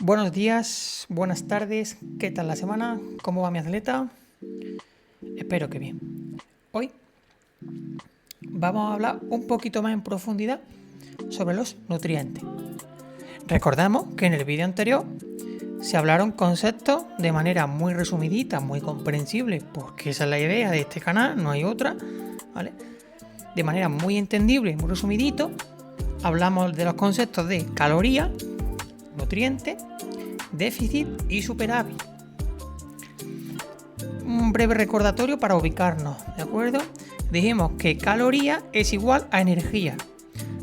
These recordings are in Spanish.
Buenos días, buenas tardes, ¿qué tal la semana? ¿Cómo va mi atleta? Espero que bien. Hoy vamos a hablar un poquito más en profundidad sobre los nutrientes. Recordamos que en el vídeo anterior se hablaron conceptos de manera muy resumidita, muy comprensible, porque esa es la idea de este canal, no hay otra, ¿vale? De manera muy entendible, muy resumidito, hablamos de los conceptos de caloría, nutriente, déficit y superávit. Un breve recordatorio para ubicarnos, ¿de acuerdo? Dijimos que caloría es igual a energía.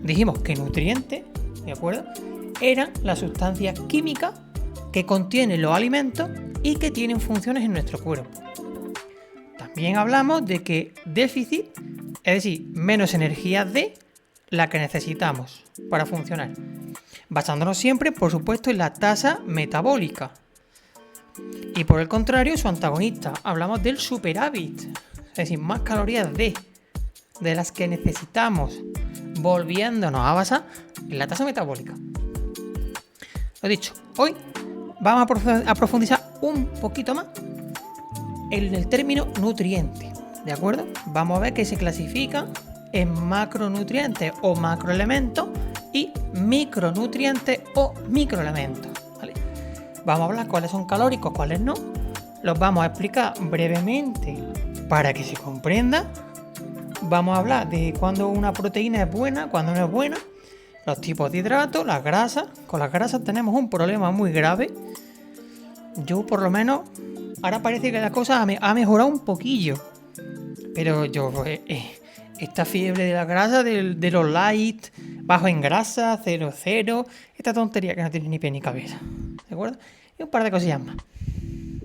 Dijimos que nutriente, ¿de acuerdo?, eran las sustancias químicas que contienen los alimentos y que tienen funciones en nuestro cuerpo. También hablamos de que déficit, es decir, menos energía de la que necesitamos para funcionar, basándonos siempre, por supuesto, en la tasa metabólica. Y por el contrario, su antagonista, hablamos del superávit, es decir, más calorías de las que necesitamos, volviéndonos a basar en la tasa metabólica. Lo dicho, hoy vamos a profundizar un poquito más en el término nutriente, ¿de acuerdo? Vamos a ver que se clasifican en macronutrientes o macroelementos y micronutrientes o microelementos, ¿vale? Vamos a hablar cuáles son calóricos, cuáles no. Los vamos a explicar brevemente para que se comprenda. Vamos a hablar de cuándo una proteína es buena, cuándo no es buena, los tipos de hidratos, las grasas. Con las grasas tenemos un problema muy grave. Yo, por lo menos, ahora parece que la cosa ha mejorado un poquillo. Pero esta fiebre de la grasa, de los light, bajo en grasa, 0,0, esta tontería que no tiene ni pie ni cabeza, ¿de acuerdo? Y un par de cosillas más.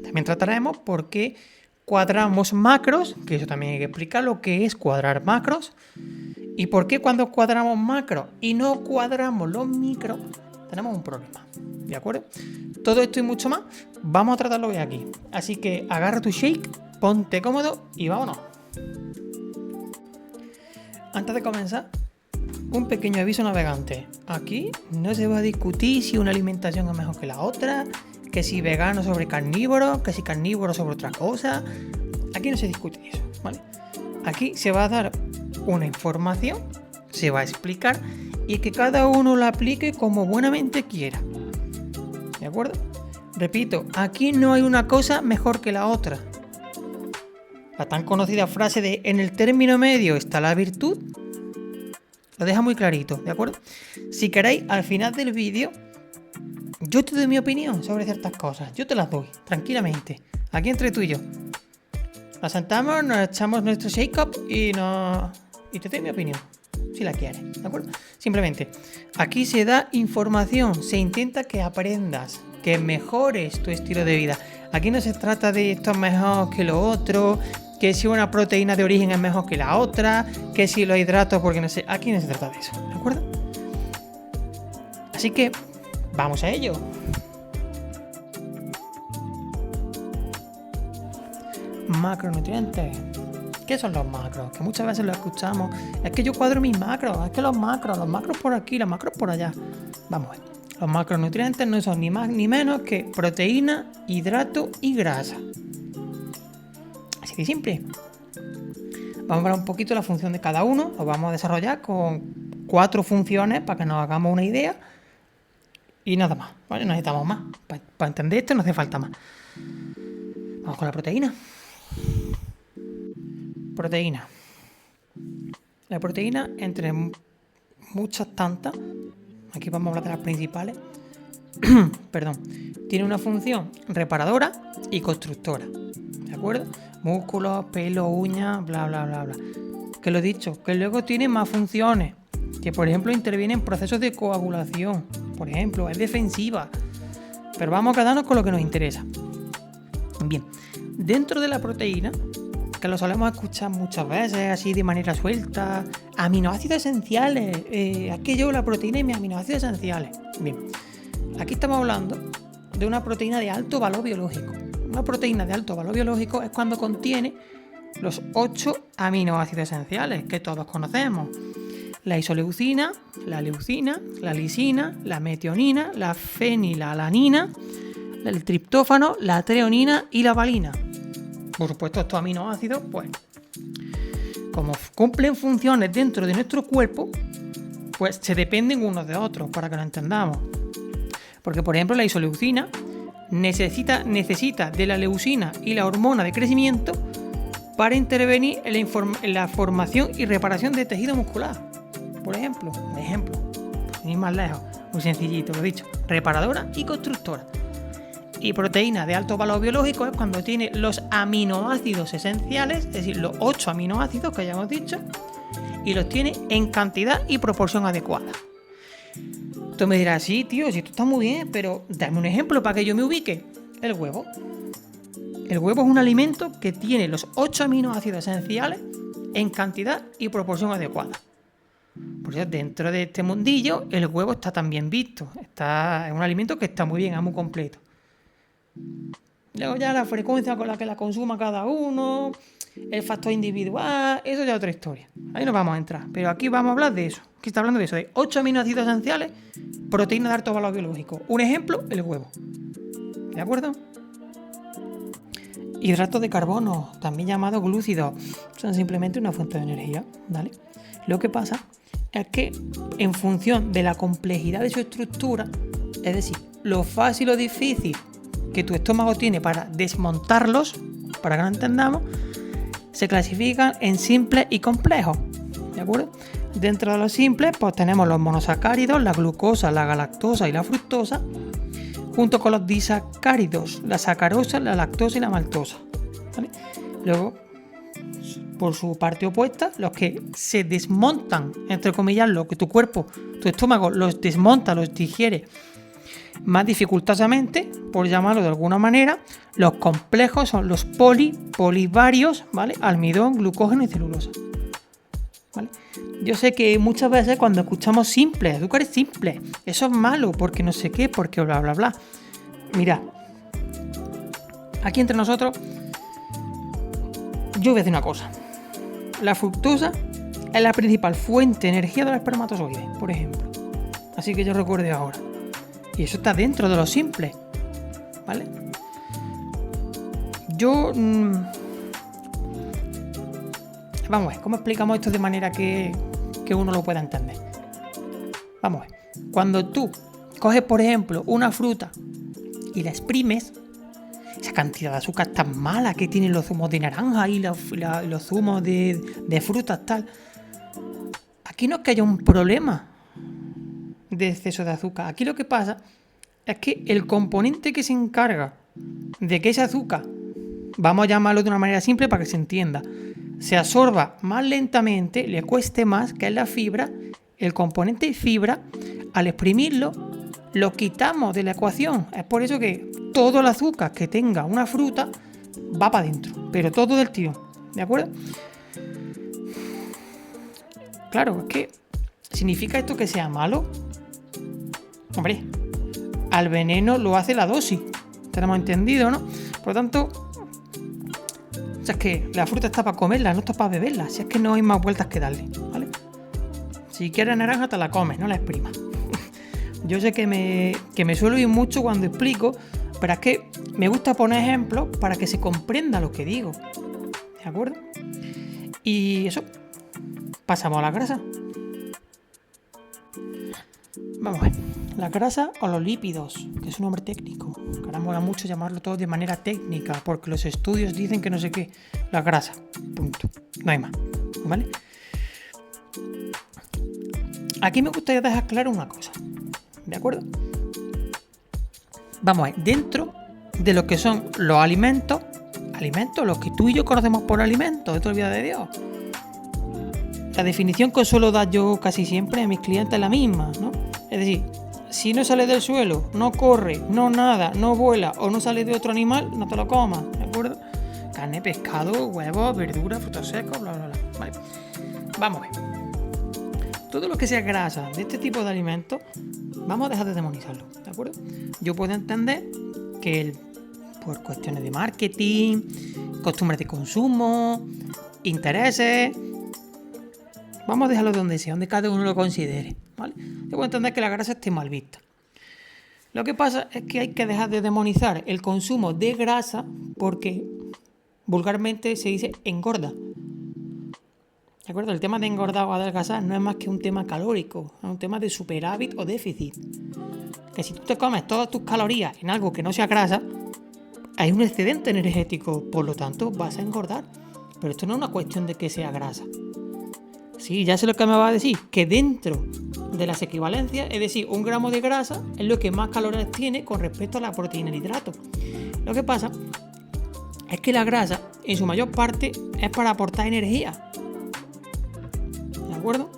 También trataremos por qué cuadramos macros, que eso también hay que explicar lo que es cuadrar macros, y por qué cuando cuadramos macros y no cuadramos los micros, tenemos un problema, ¿de acuerdo? Todo esto y mucho más vamos a tratarlo hoy aquí. Así que agarra tu shake, ponte cómodo y vámonos. Antes de comenzar, un pequeño aviso navegante. Aquí no se va a discutir si una alimentación es mejor que la otra, que si vegano sobre carnívoro, que si carnívoro sobre otra cosa. Aquí no se discute eso, ¿vale? Aquí se va a dar una información, se va a explicar y que cada uno la aplique como buenamente quiera, ¿de acuerdo? Repito, aquí no hay una cosa mejor que la otra. La tan conocida frase de en el término medio está la virtud lo deja muy clarito, ¿de acuerdo? Si queréis, al final del vídeo, yo te doy mi opinión sobre ciertas cosas. Yo te las doy, tranquilamente. Aquí entre tú y yo. Nos sentamos, nos echamos nuestro shake-up y te doy mi opinión, si la quieres, ¿de acuerdo? Simplemente, aquí se da información, se intenta que aprendas, que mejores tu estilo de vida. Aquí no se trata de esto es mejor que lo otro, que si una proteína de origen es mejor que la otra, que si los hidratos, porque no sé, aquí no se trata de eso, ¿de acuerdo? Así que, vamos a ello. Macronutrientes. ¿Qué son los macros? Que muchas veces lo escuchamos. Es que yo cuadro mis macros, es que los macros por aquí, los macros por allá. Vamos a ver. Los macronutrientes no son ni más ni menos que proteína, hidrato y grasa. Así de simple. Vamos a ver un poquito la función de cada uno. Lo vamos a desarrollar con 4 funciones para que nos hagamos una idea. Y nada más, ¿vale? No necesitamos más. Para entender esto no hace falta más. Vamos con la proteína. Proteína. La proteína, entre muchas tantas, aquí vamos a hablar de las principales, perdón, tiene una función reparadora y constructora, ¿de acuerdo? Músculos, pelo, uñas, bla, bla, bla, bla. Que lo he dicho, que luego tiene más funciones, que por ejemplo interviene en procesos de coagulación, por ejemplo, es defensiva, pero vamos a quedarnos con lo que nos interesa. Bien, dentro de la proteína, que lo solemos escuchar muchas veces, así de manera suelta, aminoácidos esenciales, aquello, la proteína y mis aminoácidos esenciales. Bien, aquí estamos hablando de una proteína de alto valor biológico. Una proteína de alto valor biológico es cuando contiene los 8 aminoácidos esenciales que todos conocemos. la isoleucina, la leucina, la lisina, la metionina, la fenilalanina, el triptófano, la treonina y la valina. Por supuesto, estos aminoácidos, pues, como cumplen funciones dentro de nuestro cuerpo, pues se dependen unos de otros, para que lo entendamos. Porque, por ejemplo, la isoleucina necesita de la leucina y la hormona de crecimiento para intervenir en la formación y reparación de tejido muscular. Por ejemplo, ni más lejos, muy sencillito, lo he dicho, reparadora y constructora. Y proteína de alto valor biológico es cuando tiene los aminoácidos esenciales, es decir, los 8 aminoácidos que ya hemos dicho, y los tiene en cantidad y proporción adecuada. Tú me dirás, sí, tío, si esto está muy bien, pero dame un ejemplo para que yo me ubique. El huevo. El huevo es un alimento que tiene los 8 aminoácidos esenciales en cantidad y proporción adecuada. Por eso, dentro de este mundillo, el huevo está tan bien visto. Es un alimento que está muy bien, es muy completo. Luego ya la frecuencia con la que la consuma cada uno, el factor individual, eso ya es otra historia. Ahí no vamos a entrar, pero aquí vamos a hablar de eso. Aquí está hablando de eso, de 8 aminoácidos esenciales, proteínas de alto valor biológico. Un ejemplo, el huevo. ¿De acuerdo? Hidratos de carbono, también llamados glúcidos, son simplemente una fuente de energía, ¿vale? Lo que pasa es que en función de la complejidad de su estructura, es decir, lo fácil o difícil que tu estómago tiene para desmontarlos, para que lo entendamos, se clasifican en simples y complejos, ¿de acuerdo? Dentro de los simples, pues tenemos los monosacáridos, la glucosa, la galactosa y la fructosa, junto con los disacáridos, la sacarosa, la lactosa y la maltosa, ¿vale? Luego, por su parte opuesta, los que se desmontan, entre comillas, lo que tu cuerpo, tu estómago los desmonta, los digiere más dificultosamente, por llamarlo de alguna manera, los complejos son los polivarios, ¿vale? Almidón, glucógeno y celulosa, ¿vale? Yo sé que muchas veces cuando escuchamos simples, azúcares simples, eso es malo, porque no sé qué, porque bla, bla, bla. Mira, aquí entre nosotros, yo voy a decir una cosa. La fructosa es la principal fuente de energía de los espermatozoides, por ejemplo. Así que yo recuerde ahora. Y eso está dentro de los simples, ¿vale? Yo... Vamos a ver, ¿cómo explicamos esto de manera que uno lo pueda entender? Vamos a ver. Cuando tú coges, por ejemplo, una fruta y la exprimes, esa cantidad de azúcar tan mala que tienen los zumos de naranja y los zumos de frutas tal. Aquí no es que haya un problema de exceso de azúcar. Aquí lo que pasa es que el componente que se encarga de que ese azúcar, vamos a llamarlo de una manera simple para que se entienda, se absorba más lentamente, le cueste más, que es la fibra. El componente fibra, al exprimirlo, lo quitamos de la ecuación. Es por eso que todo el azúcar que tenga una fruta va para adentro, pero todo del tirón, ¿de acuerdo? Claro, es que ¿significa esto que sea malo? Hombre, al veneno lo hace la dosis, tenemos entendido, ¿no? Por lo tanto, o sea, es que la fruta está para comerla, no está para beberla. Si es que no hay más vueltas que darle, ¿vale? Si quieres naranja te la comes, no la exprimas. Yo sé que me suelo ir mucho cuando explico, pero es que me gusta poner ejemplos para que se comprenda lo que digo, ¿de acuerdo? Y eso, pasamos a la grasa. Vamos a ver, la grasa o los lípidos, que es un nombre técnico, que ahora mola mucho llamarlo todo de manera técnica, porque los estudios dicen que no sé qué, la grasa, punto, no hay más, ¿vale? Aquí me gustaría dejar claro una cosa, ¿de acuerdo? Vamos a ver, dentro de lo que son los alimentos, los que tú y yo conocemos por alimentos, esto es vida de Dios. La definición que os suelo dar yo casi siempre a mis clientes es la misma, ¿no? Es decir, si no sale del suelo, no corre, no nada, no vuela o no sale de otro animal, no te lo comas, ¿de acuerdo? Carne, pescado, huevos, verduras, frutos secos, bla, bla, bla. Vale. Vamos a ver. Todo lo que sea grasa de este tipo de alimentos, vamos a dejar de demonizarlo, ¿de acuerdo? Yo puedo entender que por cuestiones de marketing, costumbres de consumo, intereses, Vamos a dejarlo donde sea, donde cada uno lo considere, ¿vale? Yo puedo entender que la grasa esté mal vista. Lo que pasa es que hay que dejar de demonizar el consumo de grasa porque vulgarmente se dice engorda. ¿De acuerdo? El tema de engordar o adelgazar no es más que un tema calórico, es un tema de superávit o déficit. Que si tú te comes todas tus calorías en algo que no sea grasa, hay un excedente energético, por lo tanto vas a engordar. Pero esto no es una cuestión de que sea grasa. Sí, ya sé lo que me va a decir, que dentro de las equivalencias, es decir, 1 gramo de grasa es lo que más calorías tiene con respecto a la proteína y el hidrato. Lo que pasa es que la grasa, en su mayor parte, es para aportar energía. ¿De acuerdo?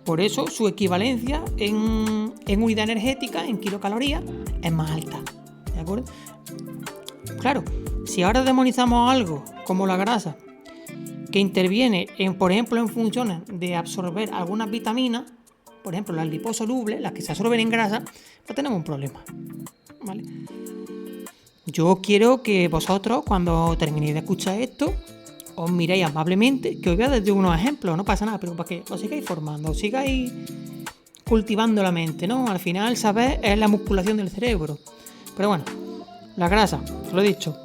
Por eso su equivalencia en unidad energética, en kilocalorías, es más alta. ¿De acuerdo? Claro, si ahora demonizamos algo como la grasa, que interviene, por ejemplo, en funciones de absorber algunas vitaminas, por ejemplo, las liposolubles, las que se absorben en grasa, pues tenemos un problema. ¿Vale? Yo quiero que vosotros, cuando terminéis de escuchar esto, os miréis amablemente, que os voy a dar unos ejemplos, no pasa nada, pero para que os sigáis formando, os sigáis cultivando la mente, ¿no? Al final, saber es la musculación del cerebro. Pero bueno, la grasa, os lo he dicho,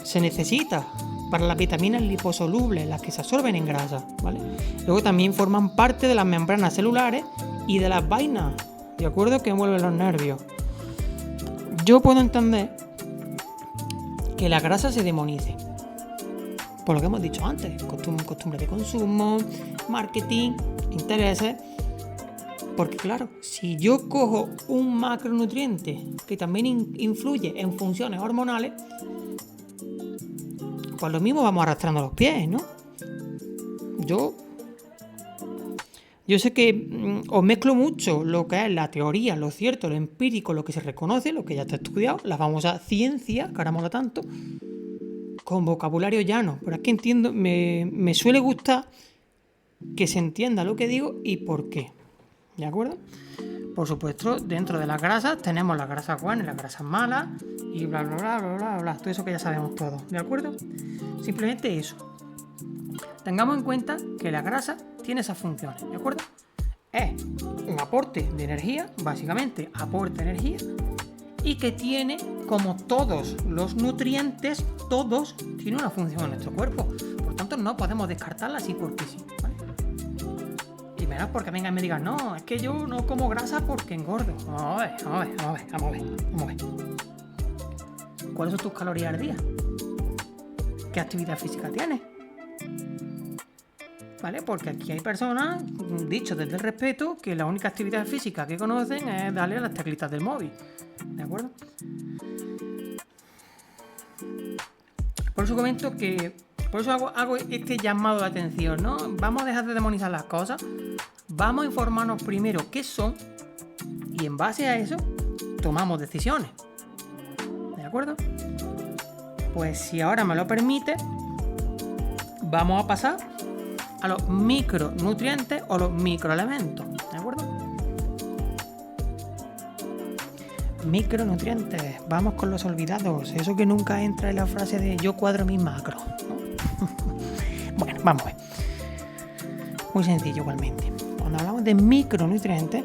se necesita para las vitaminas liposolubles, las que se absorben en grasa, ¿vale? Luego también forman parte de las membranas celulares y de las vainas, ¿de acuerdo? Que envuelven los nervios. Yo puedo entender que la grasa se demonice, por lo que hemos dicho antes, costumbre de consumo, marketing, intereses. Porque claro, si yo cojo un macronutriente que también influye en funciones hormonales, pues lo mismo vamos arrastrando los pies, ¿no? Yo sé que os mezclo mucho lo que es la teoría, lo cierto, lo empírico, lo que se reconoce, lo que ya está estudiado, la famosa ciencia, que ahora mola tanto, con vocabulario llano. Pero es que entiendo, me suele gustar que se entienda lo que digo y por qué. ¿De acuerdo? Por supuesto, dentro de las grasas tenemos las grasas buenas y las grasas malas y bla, bla, bla, bla, bla, bla. Todo eso que ya sabemos todos. ¿De acuerdo? Simplemente eso. Tengamos en cuenta que la grasa tiene esas funciones. ¿De acuerdo? Es un aporte de energía, básicamente aporta energía, y que tiene, como todos los nutrientes, todos tienen una función en nuestro cuerpo. Por tanto, no podemos descartarla así porque sí. ¿Vale? Y menos porque vengan y me digan, no, es que yo no como grasa porque engordo. Vamos a ver. ¿Cuáles son tus calorías al día? ¿Qué actividad física tienes? ¿Vale? Porque aquí hay personas, dicho desde el respeto, que la única actividad física que conocen es darle a las teclitas del móvil. ¿De acuerdo? Por eso comento que... Por eso hago este llamado de atención, ¿no? Vamos a dejar de demonizar las cosas. Vamos a informarnos primero qué son. Y en base a eso, tomamos decisiones. ¿De acuerdo? Pues si ahora me lo permite, vamos a pasar a los micronutrientes o los microelementos. ¿De acuerdo? Micronutrientes. Vamos con los olvidados. Eso que nunca entra en la frase de yo cuadro mis macros, ¿no? Bueno, vamos a ver. Muy sencillo igualmente. Cuando hablamos de micronutrientes,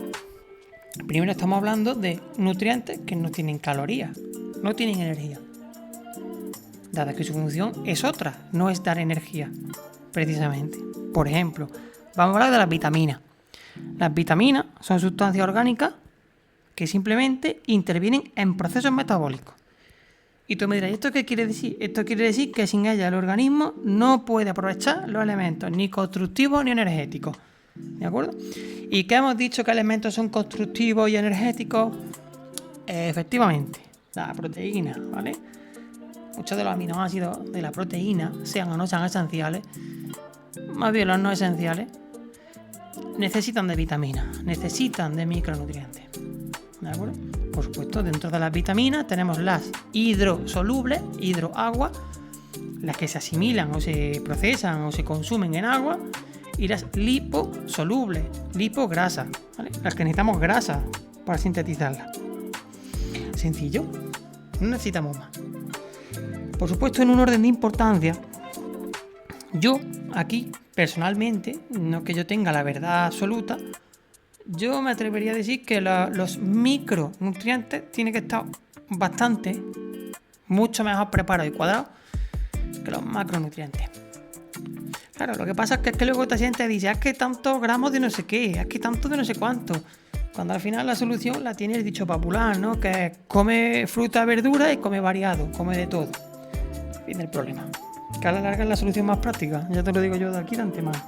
primero estamos hablando de nutrientes que no tienen calorías, no tienen energía. Dada que su función es otra, no es dar energía, precisamente. Por ejemplo, vamos a hablar de las vitaminas. Las vitaminas son sustancias orgánicas que simplemente intervienen en procesos metabólicos. Y tú me dirás, ¿esto qué quiere decir? Esto quiere decir que sin ella el organismo no puede aprovechar los elementos ni constructivos ni energéticos. ¿De acuerdo? ¿Y qué hemos dicho que elementos son constructivos y energéticos? Efectivamente, la proteína, ¿vale? Muchos de los aminoácidos de la proteína, sean o no sean esenciales, más bien los no esenciales, necesitan de vitaminas, necesitan de micronutrientes. ¿De acuerdo? Por supuesto, dentro de las vitaminas tenemos las hidrosolubles, hidroagua, las que se asimilan o se procesan o se consumen en agua, y las liposolubles, lipograsa, ¿vale? Las que necesitamos grasa para sintetizarlas. Sencillo, no necesitamos más. Por supuesto, en un orden de importancia, yo aquí, personalmente, no que yo tenga la verdad absoluta, yo me atrevería a decir que los micronutrientes tienen que estar mucho mejor preparados y cuadrados que los macronutrientes. Claro, lo que pasa es que luego esta gente dice, es que tantos gramos de no sé qué, es que tanto de no sé cuánto. Cuando al final la solución la tiene el dicho popular, ¿no? Que es come fruta, verdura y come variado, come de todo. Fin del problema. Que a la larga es la solución más práctica, ya te lo digo yo de aquí de antemano.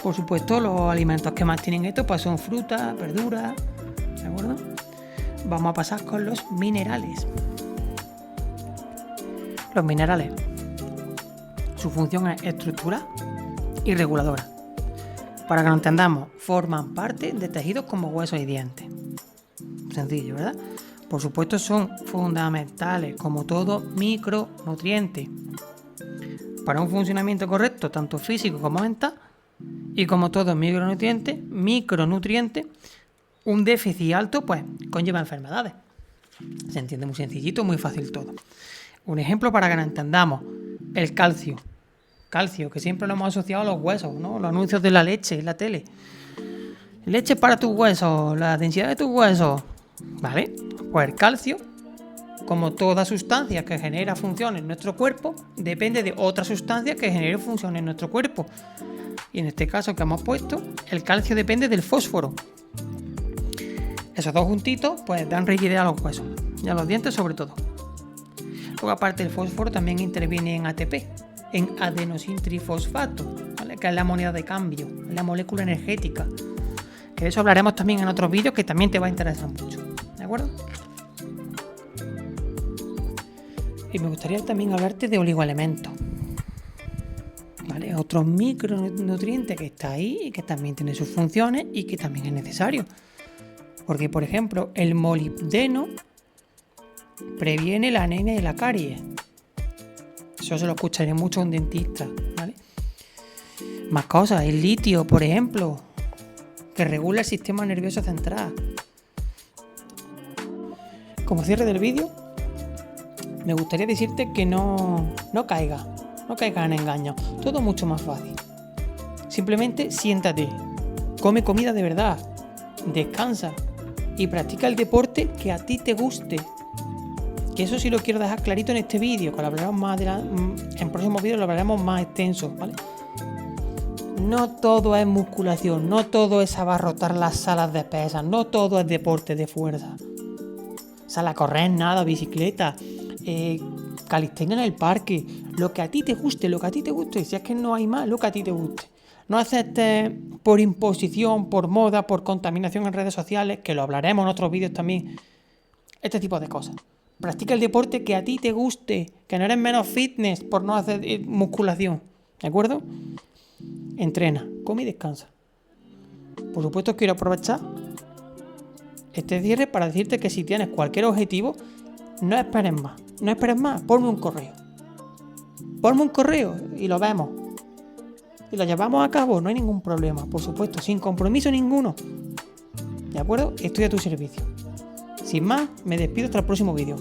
Por supuesto, los alimentos que más tienen esto pues son frutas, verduras, ¿de acuerdo? Vamos a pasar con los minerales. Los minerales. Su función es estructural y reguladora. Para que lo entendamos, forman parte de tejidos como huesos y dientes. Sencillo, ¿verdad? Por supuesto, son fundamentales, como todo micronutriente, para un funcionamiento correcto, tanto físico como mental, y como todo micronutriente, un déficit alto, pues, conlleva enfermedades. Se entiende muy sencillito, muy fácil todo. Un ejemplo para que lo entendamos, el calcio. Calcio, que siempre lo hemos asociado a los huesos, ¿no? Los anuncios de la leche en la tele. Leche para tus huesos, la densidad de tus huesos. ¿Vale? Pues el calcio, como toda sustancia que genera función en nuestro cuerpo, depende de otra sustancia que genere función en nuestro cuerpo. Y en este caso que hemos puesto, el calcio depende del fósforo. Esos dos juntitos, pues dan rigidez a los huesos y a los dientes sobre todo. Luego, aparte, el fósforo también interviene en ATP, en adenosintrifosfato, ¿vale? Que es la moneda de cambio, la molécula energética. Que de eso hablaremos también en otros vídeos que también te va a interesar mucho. ¿De acuerdo? Y me gustaría también hablarte de oligoelementos. ¿Vale? Otro micronutriente que está ahí y que también tiene sus funciones y que también es necesario. Porque, por ejemplo, el molibdeno previene la anemia y la caries. Eso se lo escucharé mucho a un dentista, ¿vale? Más cosas, el litio, por ejemplo, que regula el sistema nervioso central. Como cierre del vídeo, me gustaría decirte que no caigas en engaños. Todo mucho más fácil. Simplemente siéntate, come comida de verdad, descansa y practica el deporte que a ti te guste. Que eso sí lo quiero dejar clarito en este vídeo, que lo hablaremos más adelante, en próximos vídeos lo hablaremos más extenso, ¿vale? No todo es musculación, no todo es abarrotar las salas de pesas, no todo es deporte de fuerza. Sal a correr, nada, bicicleta, calistenia en el parque, lo que a ti te guste, si es que no hay más, lo que a ti te guste. No aceptes por imposición, por moda, por contaminación en redes sociales, que lo hablaremos en otros vídeos también, este tipo de cosas. Practica el deporte que a ti te guste, que no eres menos fitness por no hacer musculación, ¿de acuerdo? Entrena, come y descansa. Por supuesto, quiero aprovechar este cierre para decirte que si tienes cualquier objetivo, no esperes más, ponme un correo y lo vemos. Y lo llevamos a cabo, no hay ningún problema, por supuesto, sin compromiso ninguno. ¿De acuerdo? Estoy a tu servicio. Sin más, me despido hasta el próximo vídeo.